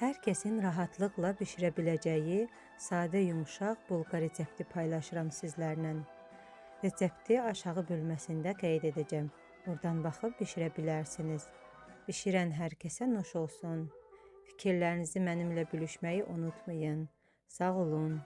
Hər kəsin rahatlıqla bişirə biləcəyi sadə yumuşaq bulqa resepti paylaşıram sizlərlə. Resepti aşağı bölməsində qeyd edəcəm. Oradan baxıb bişirə bilərsiniz. Bişirən hər kəsə nuş olsun. Fikirlərinizi mənimlə bölüşməyi unutmayın. Sağ olun.